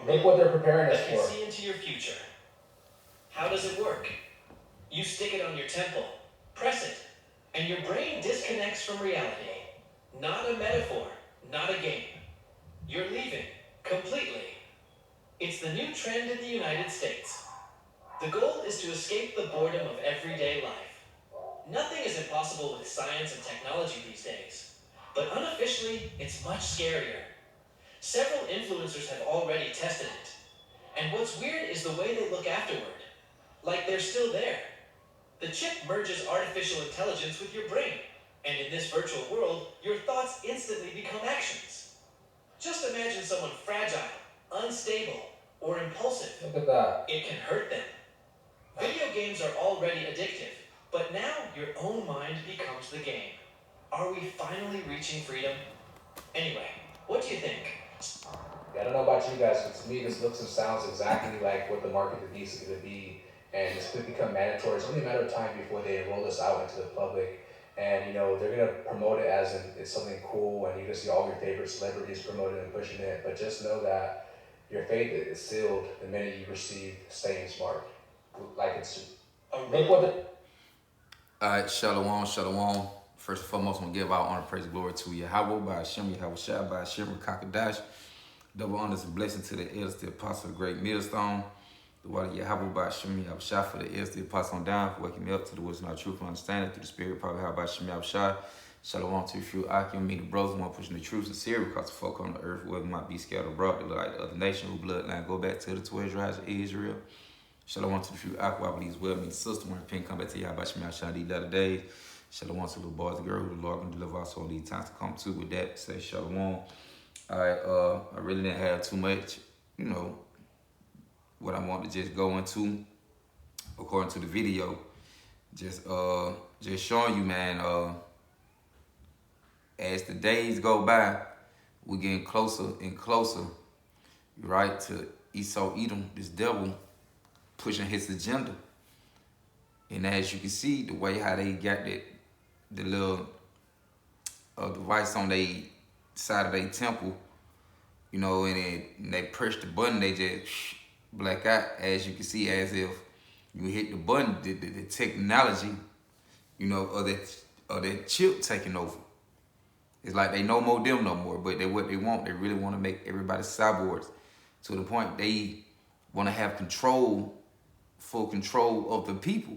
Look what they're preparing us that can for. see into your future. How does it work? You stick it on your temple, press it, and your brain disconnects from reality. Not a metaphor, not a game. You're leaving, completely. It's the new trend in the United States. The goal is to escape the boredom of everyday life. Nothing is impossible with science and technology these days. But unofficially, it's much scarier. Several influencers have already tested it. And what's weird is the way they look afterward. Like they're still there. The chip merges artificial intelligence with your brain. And in this virtual world, your thoughts instantly become actions. Just imagine someone fragile, unstable, or impulsive. Look at that. It can hurt them. Video games are already addictive, but now your own mind becomes the game. Are we finally reaching freedom? Anyway, what do you think? Yeah, I don't know about you guys, but to me, this looks and sounds exactly like what the market needs to be, and this could become mandatory. It's only a matter of time before they roll this out into the public, and they're gonna promote it as it's something cool, and you're gonna see all your favorite celebrities promoting and pushing it. But just know that your fate is sealed the minute you receive staying smart. Like it's look what the All right, shalom, shalom. First and foremost, I'm going to give our honor, praise, and glory to Yahweh, by Hashem, Yahweh Shai, by Hashem, Kakadash. Double honors and blessing to the elders, the apostle, the great millstone. The water Yahweh, by Hashem, Yahweh Shai, for the elders, the apostle on down, for waking me up to the wisdom of truth and understanding through the spirit, probably how by Hashem, Yahweh Shai. Shalom to a few Akim, me, the brothers, one pushing the truth sincere, because the folk on the earth, whoever might be scattered abroad, they look like the other nation, who bloodline go back to the 12 tribes of Israel. Shalom to the few Aqua, I believe well, me sister, when pin come back to Yahweh Shai, Yahweh Shai, these latter days. Shalom to the boys and girls who the Lord can deliver us all these times to come to. With that, say shalom. All right, I really didn't have too much, what I want to just go into according to the video. Just showing you, man, as the days go by, we're getting closer and closer, right, to Esau Edom, this devil, pushing his agenda. And as you can see, the way how they got the little device on their side of their temple, and they push the button, they just black out. As you can see, as if you hit the button, the technology, of that chip taking over. It's like they no more them no more, but what they want, they really want to make everybody cyborgs to the point they want to have full control of the people.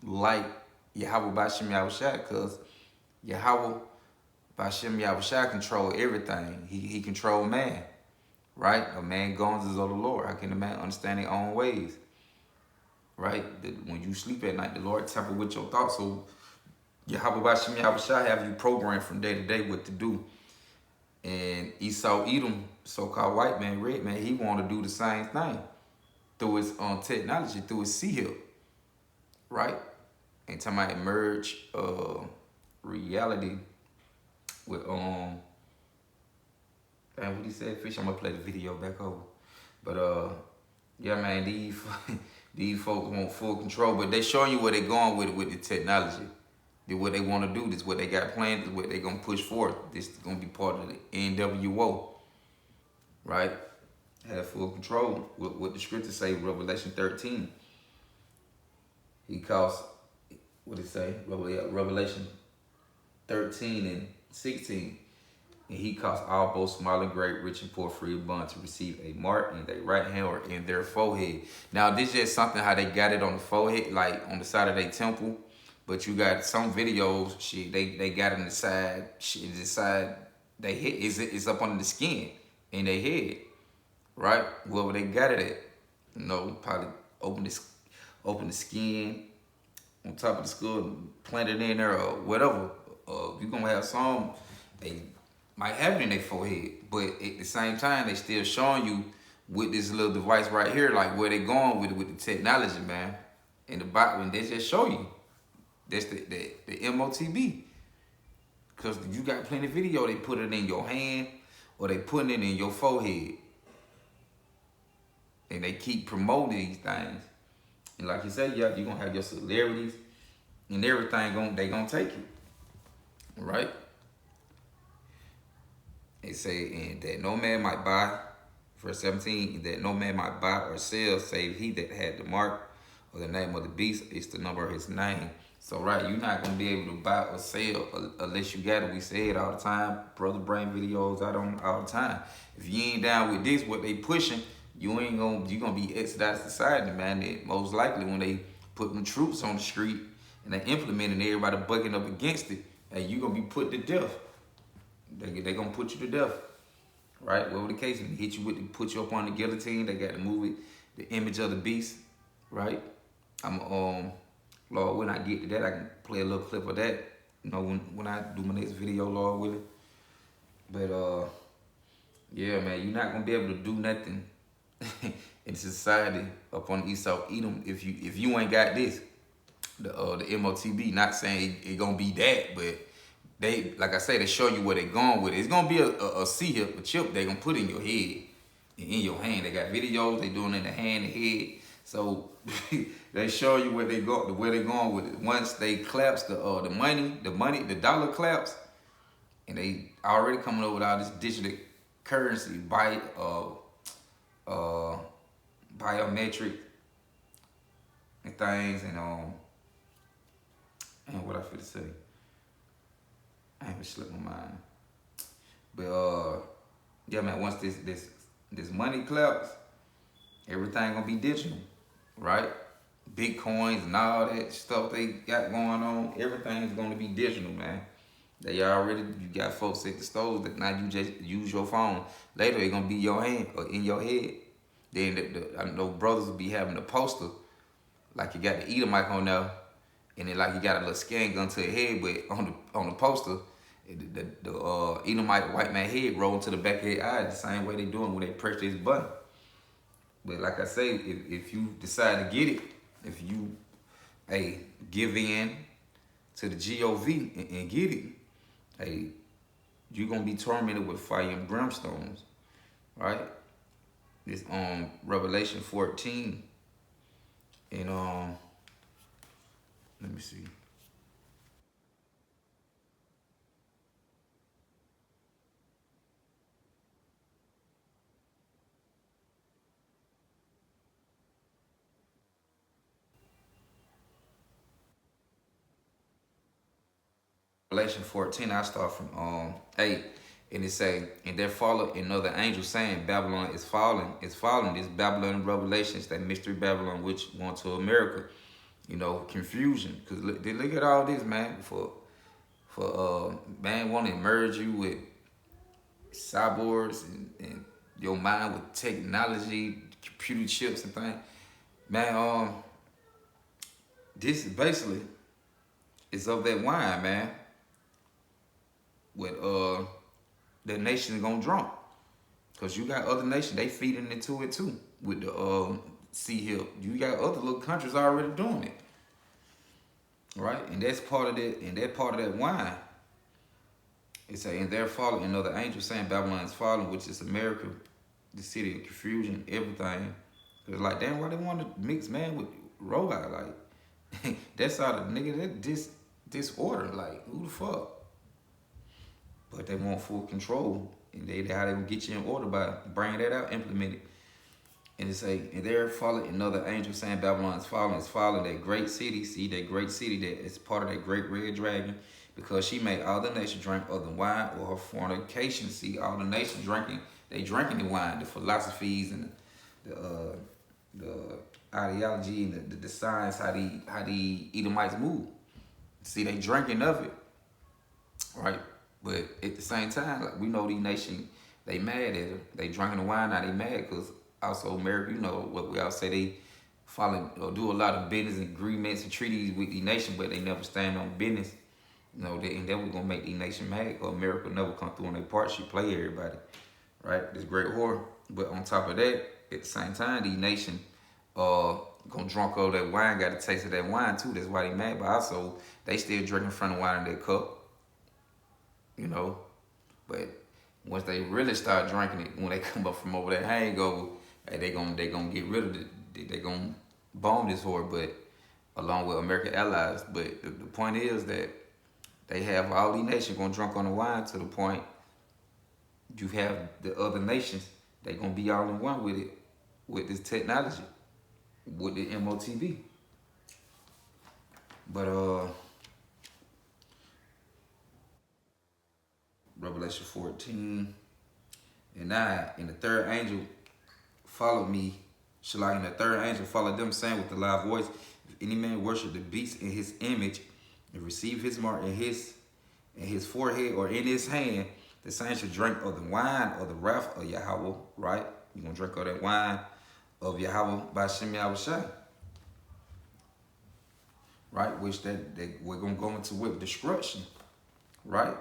Like Yahweh Bashem Yahushua, because Yahweh Bashem Yahushua control everything. He control man, right? A man goes as of the Lord. How can a man understand their own ways, right? When you sleep at night, the Lord tamper with your thoughts. So Yahweh Bashem Yahushua have you programmed from day to day what to do. And Esau Edom, so-called white man, red man, he want to do the same thing through his technology, through his C-hip, right? And talking about emerge reality with what he said, fish. I'm gonna play the video back over. But yeah, man, these folks want full control, but they showing you where they going with the technology. What they want to do, this is what they got planned, this is what they gonna push forth. This is gonna be part of the NWO, right? Have full control with what the scriptures say, Revelation 13. He calls, what it say? Revelation 13 and 16. And he caused all, both small and great, rich and poor, free and bond, to receive a mark in their right hand or in their forehead. Now, this is just something how they got it on the forehead, like on the side of their temple. But you got some videos, they got it on the side, the side, they hit, it's up under the skin in their head, right? Wherever they got it at, probably open the skin on top of the skull, plant it in there or whatever. You're gonna have some, they might have it in their forehead, but at the same time, they still showing you with this little device right here, like where they going with the technology, man. In the bottom, and they just show you. That's the M.O.T.B. Because you got plenty of video, they put it in your hand or they put it in your forehead. And they keep promoting these things. And like you said, yeah, you're going to have your celebrities and everything, they going to take it. Right? They say, and that no man might buy, Verse 17, that no man might buy or sell save he that had the mark or the name of the beast, is the number of his name. So, right, you're not going to be able to buy or sell unless you got it. We say it all the time. Brother Brain videos out on all the time. If you ain't down with this, what they pushing, you're going to be exited out of society, man. And most likely when they put them troops on the street and they implementing everybody bucking up against it, and you're going to be put to death. They're going to put you to death. Right? Whatever the case, and hit you with, put you up on the guillotine. They got the movie, The Image of the Beast, right? Lord, when I get to that, I can play a little clip of that. You know, when I do my next video, Lord willing. But yeah, man, you're not gonna be able to do nothing in society up on the Esau Edom if you ain't got this, the M.O.T.B. Not saying it gonna be that, but they, like I say, they show you where they going with it. It's gonna be a C-hip, a chip they gonna put in your head and in your hand. They got videos they doing in the hand and head. So they show you where they going with it. Once they collapse the money, the dollar collapse, and they already coming up with all this digital currency, biometric and things, and what I feel to say. I haven't slipped my mind. But yeah, man, once this money collapse, everything gonna be digital, right? Bitcoins and all that stuff they got going on, everything is gonna be digital, man. They already, you got folks at the stores that now you just use your phone. Later it's gonna be your hand or in your head. Then I know brothers will be having a poster, like you got the Edomite on there, and then like you got a little scan gun to your head, but on the poster, the Edomite white man head rolling to the back of their eye the same way they doing when they press this button. But like I say, if you decide to get it, if you give in to the GOV and get it, you're gonna be tormented with fire and brimstones, right? This Revelation 14, and let me see. Revelation 14, I start from 8, and it say, and there followed another angel saying, Babylon is falling, this Babylon Revelations, that mystery Babylon which went to America. You know, confusion, because look at all this, man, for man want to merge you with cyborgs and your mind with technology, computer chips and things. Man, this is basically, it's of that wine, man. With the nation gonna drunk, cause you got other nations they feeding into it too with the sea hill. You got other little countries already doing it, right? And that's part of that. And that part of that wine. It say, and there falling another angel saying, Babylon is falling, which is America, the city of confusion, everything. It's like, damn, why they want to mix man with robot? Like, that's all the nigga that disorder. Like, who the fuck? But they want full control, and they how they gonna get you in order by bringing that out, implement it. And it say, and there followed another angel saying, Babylon is falling, that great city. See, that great city that is part of that great red dragon, because she made all the nations drink of the wine or her fornication. See, all the nations drinking the wine, the philosophies and the ideology and the science, how the Edomites move. See, they drinking of it, right? But at the same time, like, we know these nations, they mad at her. They drinking the wine, now they mad because also America, you know, what we all say, they follow or do a lot of business agreements and treaties with the nation, but they never stand on business. You know, and that was gonna make the nation mad, or America never come through on their part. She play everybody, right? This great whore. But on top of that, at the same time, these nations gonna drunk all that wine, got a taste of that wine too. That's why they mad. But also, they still drinking from the wine in their cup. You know, but once they really start drinking it, when they come up from over that hangover, they gonna get rid of it. They gonna bomb this whore, but along with American allies. But the point is that they have all these nations going drunk on the wine to the point you have the other nations They gonna be all in one with it, with this technology, with the M.O.T.B. But Revelation 14 and 9, and the third angel followed me. Shalai, and the third angel followed them, saying with a loud voice, if any man worship the beast in his image and receive his mark in his forehead or in his hand, the same shall drink of the wine of the wrath of Yahweh, right? You're going to drink of that wine of Yahweh by Shem Yahushai, right? Which that we're going to go into with destruction, right?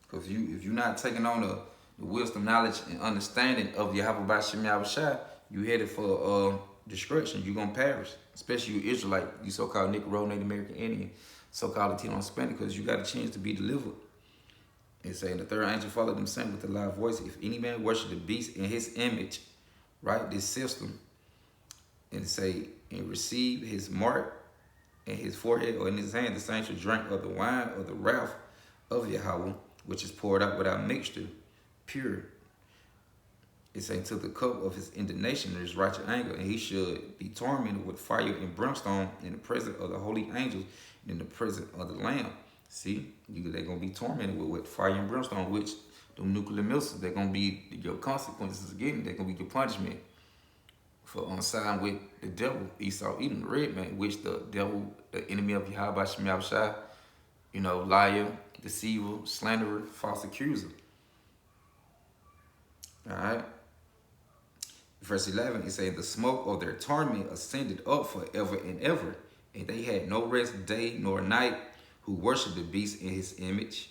Because if you're not taking on the wisdom, knowledge, and understanding of Yahweh by Shem Yahushai, you headed for destruction. You're going to perish. Especially you Israelite, you so-called Negro, Native American Indian, so-called Latino Hispanic, because you got a chance to be delivered. And saying the third angel followed them, saying with a loud voice, if any man worship the beast in his image, right, this system, and say, and receive his mark in his forehead or in his hand, the same shall drink of the wine of the wrath of Yahweh, which is poured out without mixture, pure. It's saying to the cup of his indignation and his righteous anger, and he should be tormented with fire and brimstone in the presence of the holy angels and in the presence of the Lamb. See, they're going to be tormented with fire and brimstone, which the nuclear missiles, they're going to be your consequences again. They're going to be your punishment for on side with the devil, Esau, Edom, the red man, which the devil, the enemy of Yahweh, Shem Yahushai, liar, deceiver, slanderer, false accuser. All right. Verse 11, it says, the smoke of their torment ascended up forever and ever, and they had no rest day nor night who worshiped the beast in his image,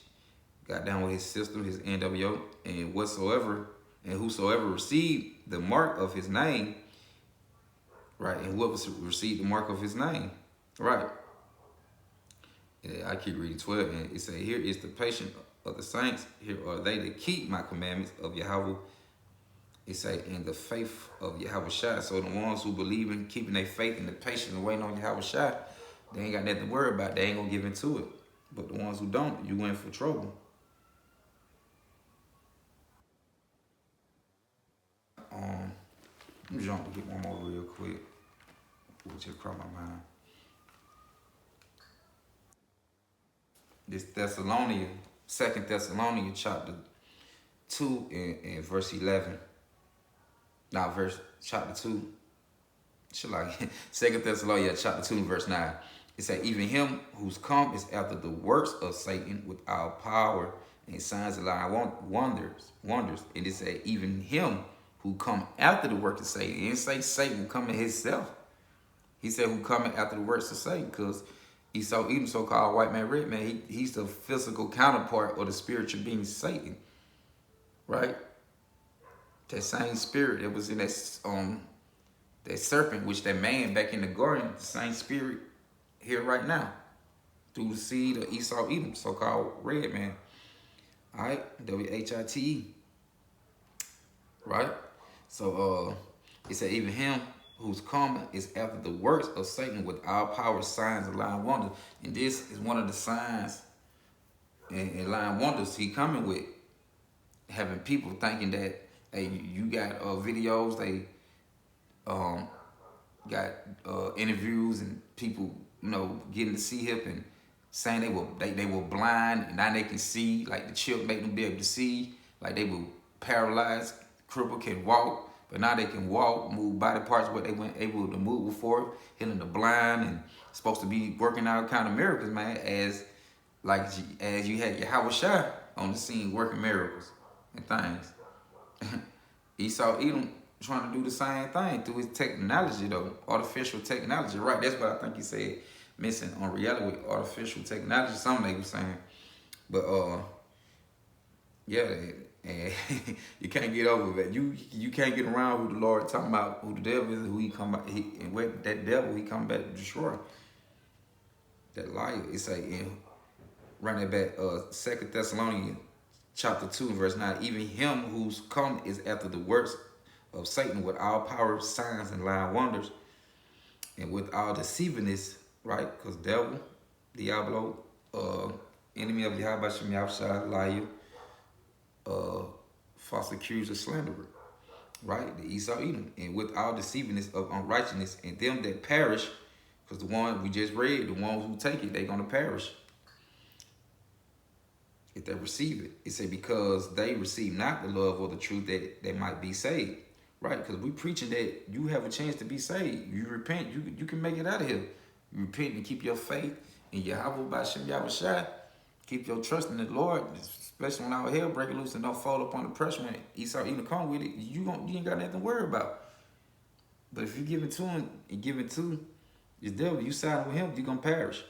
got down with his system, his NWO, and whosoever received the mark of his name, right, and whoever received the mark of his name, right. Yeah, I keep reading 12, and it says, here is the patience of the saints, here are they that keep my commandments of Yahweh. It say, in the faith of Yahweh Shai. So the ones who believe in keeping their faith and the patience and waiting on Yahweh Shai, they ain't got nothing to worry about. They ain't going to give into it. But the ones who don't, you in for trouble. Let me jump to get one more real quick. Which just crossed my mind. This Thessalonians, 2 Thessalonians chapter 2 and verse 11. Now, chapter 2, 2 Thessalonians chapter 2 verse 9. It says, even him who's come is after the works of Satan with our power and signs and lying wonders. And it said, even him who come after the works of Satan. It didn't say Satan will come in himself. He said who coming after the works of Satan, because Esau, Edom, so-called white man, red man, he's the physical counterpart of the spiritual being Satan, right? That same spirit that was in that serpent, which that man back in the garden, the same spirit here right now, through the seed of Esau, Edom, so-called red man. All right, W-H-I-T-E, right? So it said even him who's coming is after the works of Satan with all power, signs, and lying wonders. And this is one of the signs and lying wonders he coming with, having people thinking that, hey, you got videos, they got interviews and people, getting to see him and saying they were blind and now they can see, like the chip made them be able to see, like they were paralyzed, crippled, can walk, but now they can walk, move body parts what they weren't able to move before, healing the blind, and supposed to be working out kind of miracles, man, as you had Yahweh Shai on the scene working miracles and things. Esau Edom trying to do the same thing through his technology, though, artificial technology, right? That's what I think he said, missing on reality with artificial technology, something they were saying. But yeah, and you can't get over that. You can't get around who the Lord talking about, who the devil is, who he come back, and where that devil he come back to destroy. That liar, it say run it back, 2 Thessalonians chapter 2 verse 9. Even him who's come is after the works of Satan with all power, signs, and lying wonders, and with all deceivingness, right? Because devil, Diablo, enemy of Yahweh, Shem Yahushai, liar, false accuser, slanderer. right? The Esau Edom, and with all deceivingness of unrighteousness, and them that perish, because the one we just read, the ones who take it, they're gonna perish if they receive it. It say because they receive not the love or the truth that they might be saved, right? Because we preaching that you have a chance to be saved. You repent, you can make it out of here. You repent and keep your faith in Yahweh B'Shem Yahushua. Keep your trust in the Lord, especially when our hell break loose and don't fall upon the pressure when Esau even come with it. You ain't got nothing to worry about. But if you give it to him and give it to the devil, you side with him, you're gonna perish.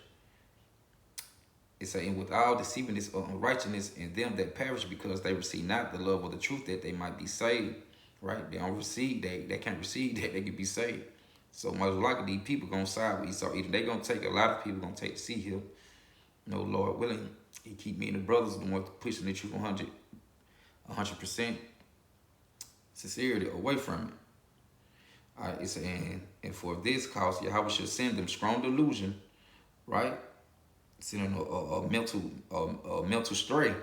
It say, and with all deceivingness or unrighteousness in them that perish because they receive not the love of the truth that they might be saved. Right? They don't receive, they can't receive that they can be saved. So most likely these people gonna side with Esau. Either they gonna take a lot of people gonna take to see him. No, Lord willing, he keep me and the brothers the ones pushing the truth 100% sincerity away from it. All right, it's and for this cause Yahweh shall send them strong delusion, right? Sending a mental stray,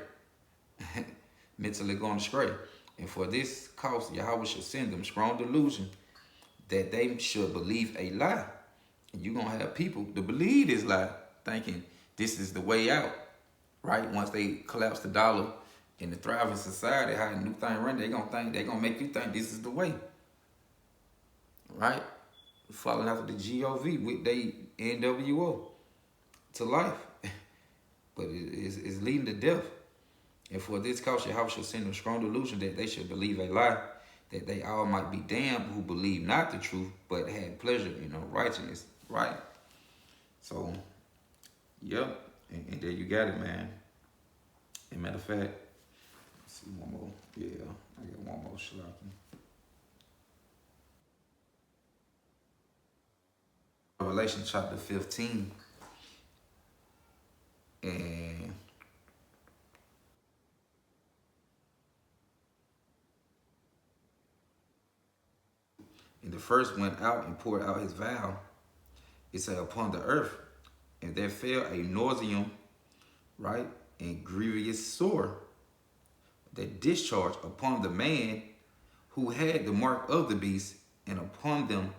mentally going astray. And for this cause Yahweh shall send them strong delusion that they should believe a lie. And you're gonna have people to believe this lie, thinking this is the way out, right? Once they collapse the dollar in the thriving society, how the new thing run, they're gonna make you think this is the way. Right? Falling after the GOV with they NWO to life. But it's leading to death. And for this cause Yahweh shall send them strong delusion that they should believe a lie, that they all might be damned who believe not the truth, but had pleasure in unrighteousness. Right? So, yep. And there you got it, man. And matter of fact, let's see one more. Yeah, I got one more slocking. Revelation chapter 15. And the first went out and poured out his vial, it said, upon the earth, and there fell a nauseum, right, and grievous sore that discharged upon the man who had the mark of the beast, and upon them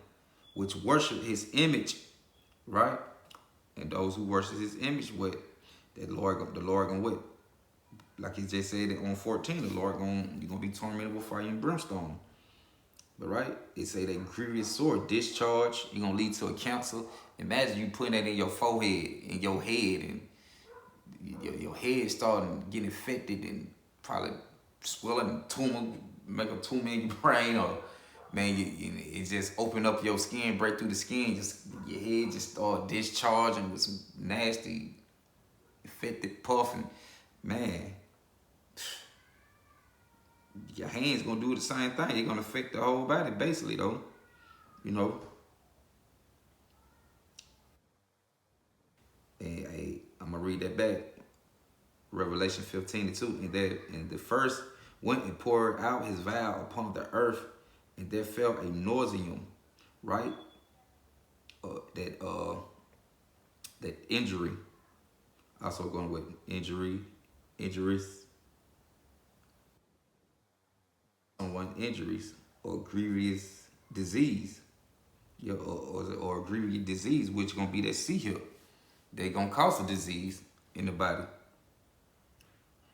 which worship his image, right? And those who worship his image, what? The Lord gonna what? Like he just said it on 14, the Lord you're gonna be tormented with fire and brimstone. But right, it say that grievous sore discharge, you're gonna lead to a cancer. Imagine you putting that in your forehead, in your head, and your head starting getting infected and probably swelling tumor, make a tumor in your brain, or man, it just open up your skin, break through the skin, just your head just start discharging with some nasty infected puffing. Man, your hands gonna do the same thing. It's gonna affect the whole body, basically, though. You know. And I'm gonna read that back. Revelation 15:2. And the first went and poured out his vial upon the earth, and there fell a nauseum, right? That injury. Also going with injuries. Someone injuries or grievous disease. Yeah, or a grievous disease, which gonna be that sea hip. They gonna cause a disease in the body.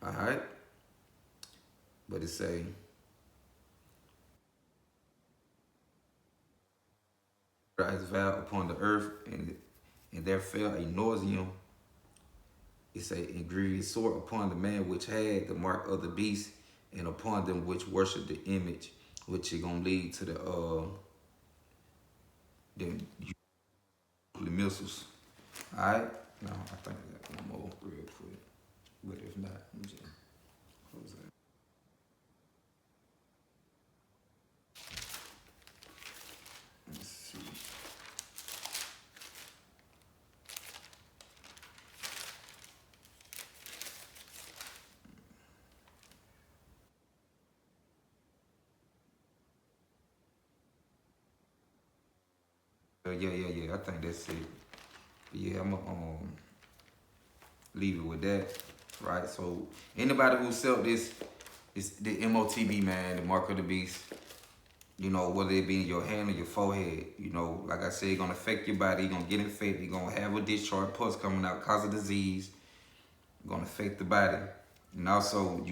All right, but it say his vow upon the earth, and there fell a nauseum. It say and grievous sore upon the man which had the mark of the beast, and upon them which worship the image, which is gonna lead to the missiles. All right, now I think I got one more real quick, but if not, let me just close that. Let's see. Yeah. I think that's it. Yeah, I'm gonna leave it with that. Right. So anybody who sell this, is the M.O.T.B, man, the mark of the beast. You know, whether it be in your hand or your forehead, you know, like I said, it's gonna affect your body, you're gonna get infected, you're gonna have a discharge, pus coming out, cause of disease, gonna affect the body. And also,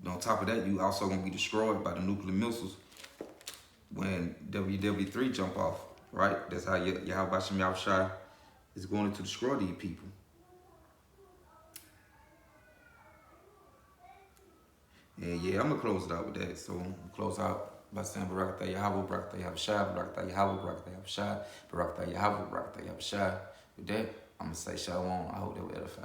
on top of that, you also gonna be destroyed by the nuclear missiles when WW3 jump off, right? That's how Yahweh Shem Yahushua is going to destroy these people. And yeah, I'm gonna close it out with that. So I'm gonna close out by saying Barakatah Yahweh, Barakatah Yahushua, Barakatah Yahweh, Barakatah Yahushua, Barakatah Yahweh, Barakatah Yahushua. With that, I'm gonna say Shalom. I hope that will edify.